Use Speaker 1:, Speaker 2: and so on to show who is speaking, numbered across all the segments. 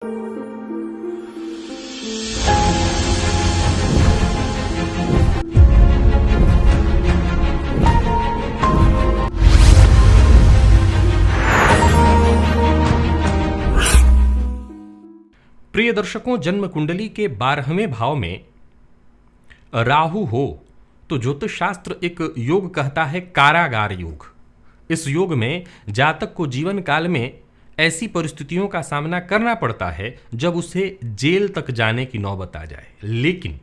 Speaker 1: प्रिय दर्शकों, जन्म कुंडली के 12वें भाव में राहु हो तो ज्योतिष शास्त्र एक योग कहता है, कारागार योग। इस योग में जातक को जीवन काल में ऐसी परिस्थितियों का सामना करना पड़ता है जब उसे जेल तक जाने की नौबत आ जाए। लेकिन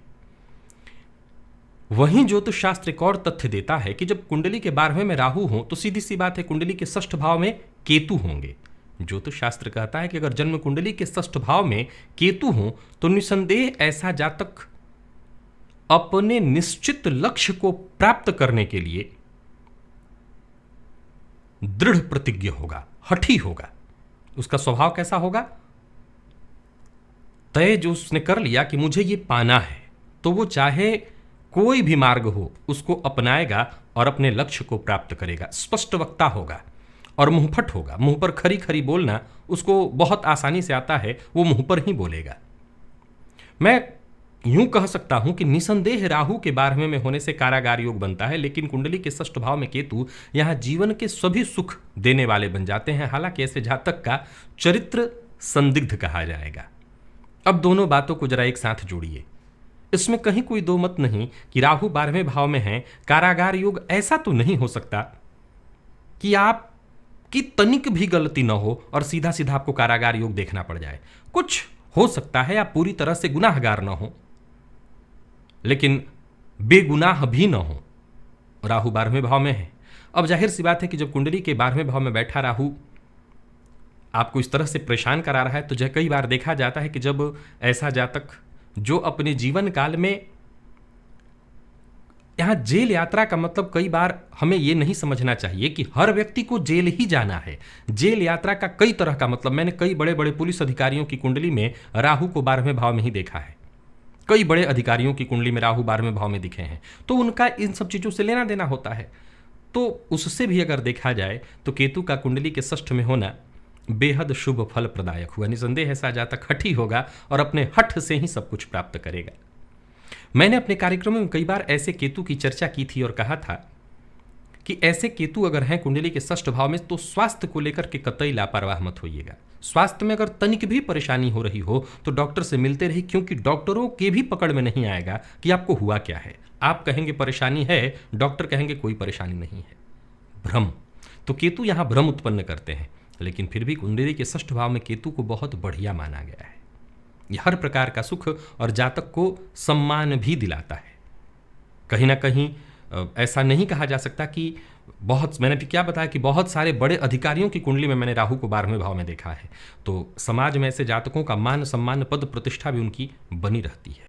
Speaker 1: वहीं ज्योतिष शास्त्र एक और तथ्य देता है कि जब कुंडली के 12वें में राहु हो तो सीधी सी बात है, कुंडली के 6ठ भाव में केतु होंगे। ज्योतिष शास्त्र कहता है कि अगर जन्म कुंडली के 6ठ भाव में केतु हो तो निसंदेह ऐसा जातक अपने निश्चित लक्ष्य को प्राप्त करने के लिए दृढ़ प्रतिज्ञ होगा, हठी होगा। उसका स्वभाव कैसा होगा? तय जो उसने कर लिया कि मुझे ये पाना है, तो वो चाहे कोई भी मार्ग हो उसको अपनाएगा और अपने लक्ष्य को प्राप्त करेगा। स्पष्ट वक्ता होगा और मुंहफट होगा। मुंह पर खरी खरी बोलना उसको बहुत आसानी से आता है, वो मुंह पर ही बोलेगा। मैं यूं कह सकता हूं कि निसंदेह राहु के 12वें में होने से कारागार योग बनता है, लेकिन कुंडली के 6ठ भाव में केतु यहां जीवन के सभी सुख देने वाले बन जाते हैं। हालांकि ऐसे जातक का चरित्र संदिग्ध कहा जाएगा। अब दोनों बातों को जरा एक साथ जोड़िए। इसमें कहीं कोई दो मत नहीं कि राहु 12वें भाव में है, कारागार योग। ऐसा तो नहीं हो सकता कि आप कि तनिक भी गलती न हो और सीधा सीधा आपको कारागार योग देखना पड़ जाए। कुछ हो सकता है आप पूरी तरह से गुनाहगार न हो, लेकिन बेगुनाह भी न हो। राहु 12वें भाव में है। अब जाहिर सी बात है कि जब कुंडली के 12वें भाव में बैठा राहु आपको इस तरह से परेशान करा रहा है, तो कई बार देखा जाता है कि जब ऐसा जातक जो अपने जीवन काल में, यहां जेल यात्रा का मतलब कई बार हमें यह नहीं समझना चाहिए कि हर व्यक्ति को जेल ही जाना है। जेल यात्रा का कई तरह का मतलब, मैंने कई बड़े बड़े पुलिस अधिकारियों की कुंडली में राहु को 12वें भाव में ही देखा है। कई बड़े अधिकारियों की कुंडली में राहु 12वें भाव में दिखे हैं, तो उनका इन सब चीजों से लेना देना होता है। तो उससे भी अगर देखा जाए तो केतु का कुंडली के 6ठ में होना बेहद शुभ फल प्रदायक हुआ। निसंदेह ऐसा जातक हठी होगा और अपने हठ से ही सब कुछ प्राप्त करेगा। मैंने अपने कार्यक्रमों में कई बार ऐसे केतु की चर्चा की थी और कहा था कि ऐसे केतु अगर हैं कुंडली के 6ठ भाव में तो स्वास्थ्य को लेकर के कतई लापरवाह मत होइएगा। स्वास्थ्य में अगर तनिक भी परेशानी हो रही हो तो डॉक्टर से मिलते रहिए, क्योंकि डॉक्टरों के भी पकड़ में नहीं आएगा कि आपको हुआ क्या है। आप कहेंगे परेशानी है, डॉक्टर कहेंगे कोई परेशानी नहीं है। भ्रम। तो केतु यहां भ्रम उत्पन्न करते हैं, लेकिन फिर भी कुंडली के 6ठ भाव में केतु को बहुत बढ़िया माना गया है। यह हर प्रकार का सुख और जातक को सम्मान भी दिलाता है। कहीं ना कहीं ऐसा नहीं कहा जा सकता कि मैंने भी क्या बताया कि बहुत सारे बड़े अधिकारियों की कुंडली में मैंने राहु को 12वें भाव में देखा है। तो समाज में ऐसे जातकों का मान सम्मान, पद प्रतिष्ठा भी उनकी बनी रहती है।